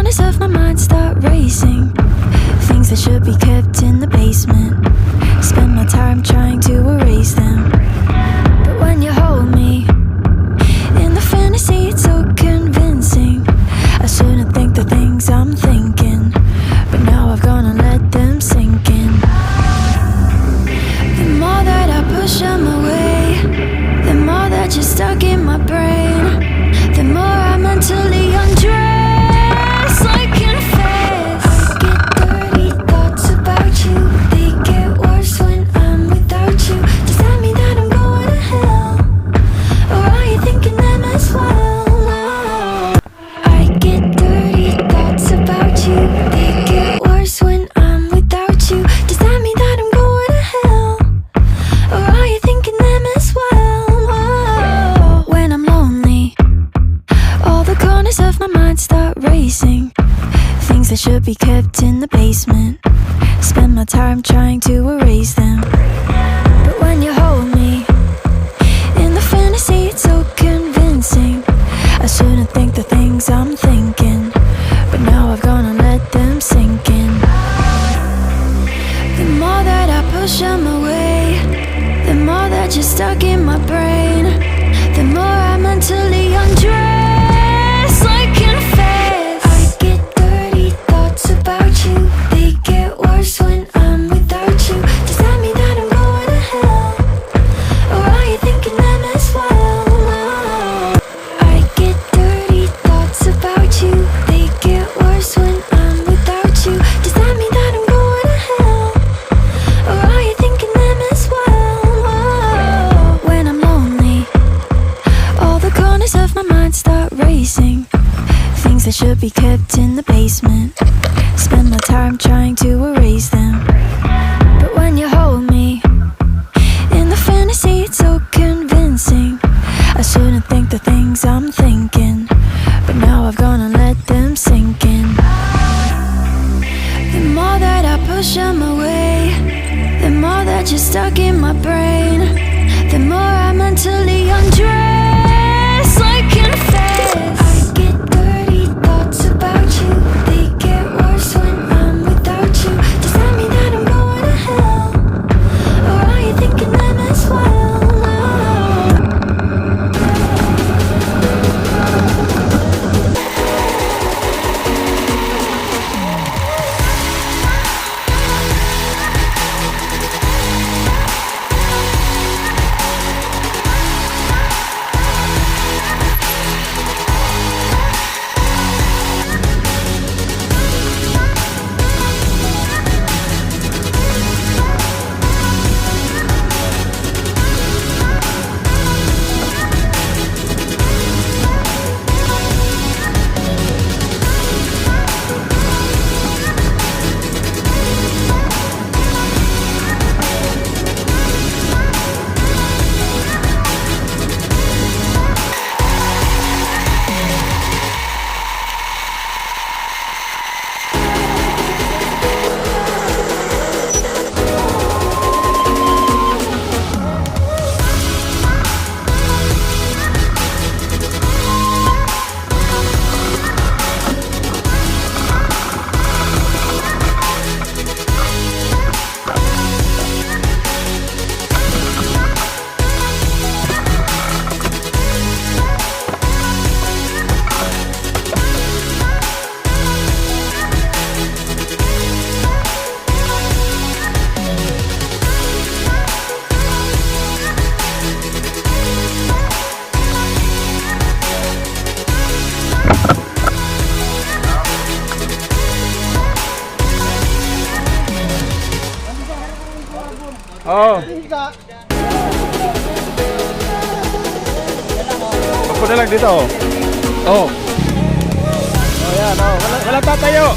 corners of my mind start racing. Things that should be kept in the basement. Spend my time trying to erase them. But when you hold me in the fantasy, it's so convincing. I shouldn't think the things I'm thinking, but now I've gone and let them sink in. The more that I push them away, the more that you're stuck in my brain. The more I mentally undress, I confess. I get dirty thoughts about you. They get worse when I'm without you. Does that mean that I'm going to hell? Or are you thinking them as well? I get dirty thoughts about you. They get worse when I'm without you. Does that mean that I'm going to hell? Or are you thinking them as well? When I'm lonely, all the corners of my mind start racing. Things that should be kept in the basement. Spend my time trying to erase them. But when you hold me in the fantasy, it's so convincing. I shouldn't think the things I'm thinking, but now I've gone and let them sink in. The more that I push them away, the more that you're stuck in my brain. The more I mentally undress, I confess. I get dirty thoughts about you. They get worse when I'm without you. Does that mean that I'm going to hell? Or are you thinking them as well? I get dirty thoughts about you. They get worse when I'm without you. Does that mean that I'm going to hell? Or are you thinking them as well? When I'm lonely, all the corners of my mind start racing. Things that should be kept in the basement. Spend my time trying to erase them. But when you hold me in the fantasy, it's so convincing. I shouldn't think the things I'm thinking, but now I've gone and let them sink in. The more that I push them away, the more that you're stuck in my brain. The more I mentally undress, I confess. I get dirty thoughts about you. They get worse when I'm without you. Does that mean that I'm going to hell? Or are you thinking them as well? Oh. Punta lang dito. Oh. Oh yan, oh. Wala tatayo.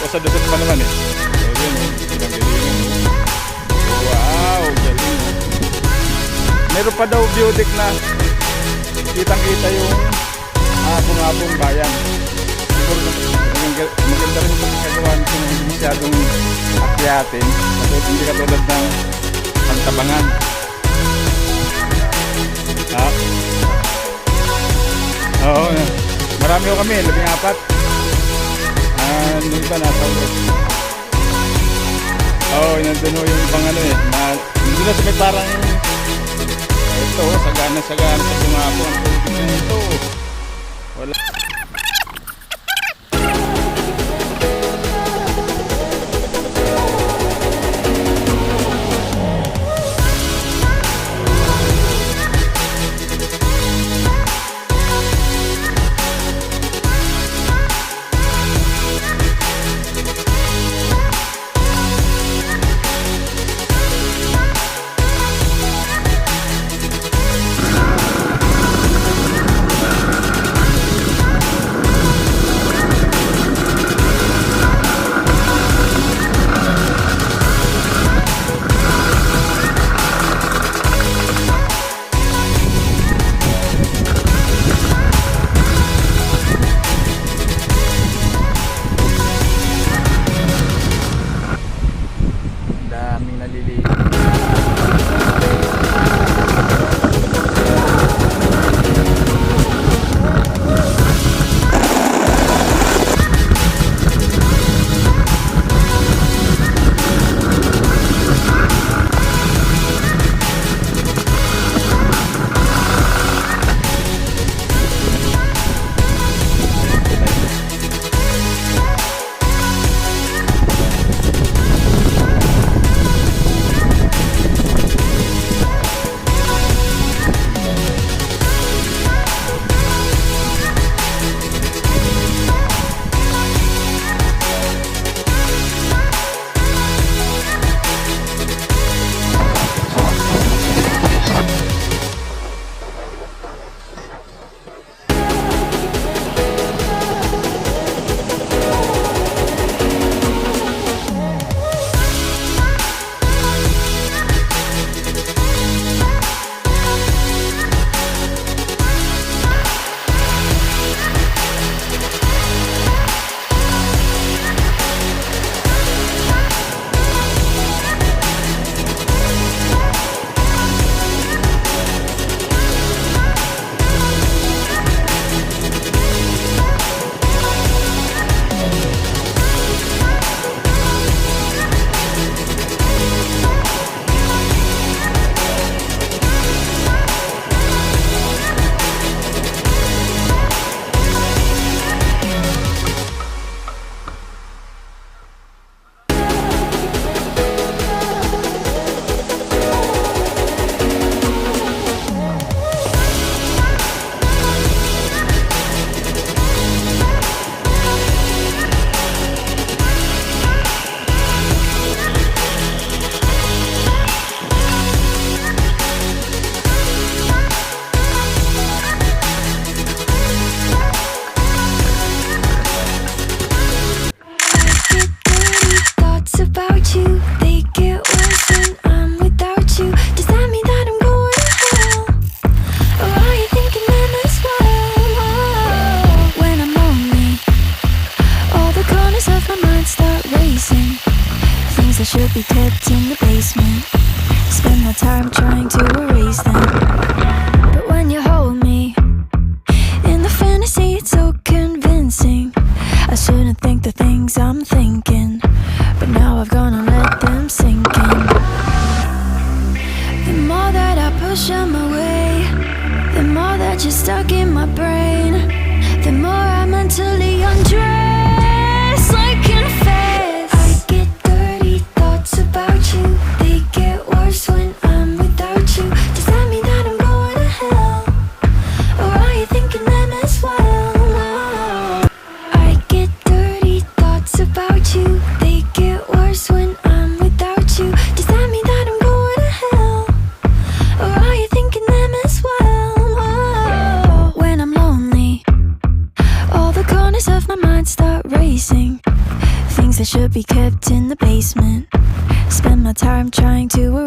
nasa Dukot pa naman eh. So yun oh, pinanggalingan. Wow, galing. Meron pa daw beautic na kitang-kita yung hapong-hapong bayan. Siguro maganda rin yung kagawan kung hindi masyadong akyatin. Hindi katulad ng Pantabangan. Oo, marami ko kami, 14. Nung iba nasa ulit. Oo, nandun ho yung ibang ano eh. Nandun na sa may parang ito, sagana-sagana sa bungapon. Ito, wala. should be kept in the basement. Spend my time trying to erase them. But when you hold me in the fantasy, it's so convincing. I shouldn't think the things I'm thinking, but now I've gone and let them sink in. The more that I push them away, the more that you're stuck in my brain, the more I mentally undress like in a phase. I get dirty thoughts about you, they get worse when I'm without you. Does that mean that I'm going to hell, or are you thinking them as well? No. I get dirty thoughts about you, they get worse when I'm without you. Does that mean that I'm going to hell, or are you thinking them as well? Whoa. When I'm lonely, all the corners of my mind start racing. Things that should be kept in the basement. Spend my time trying to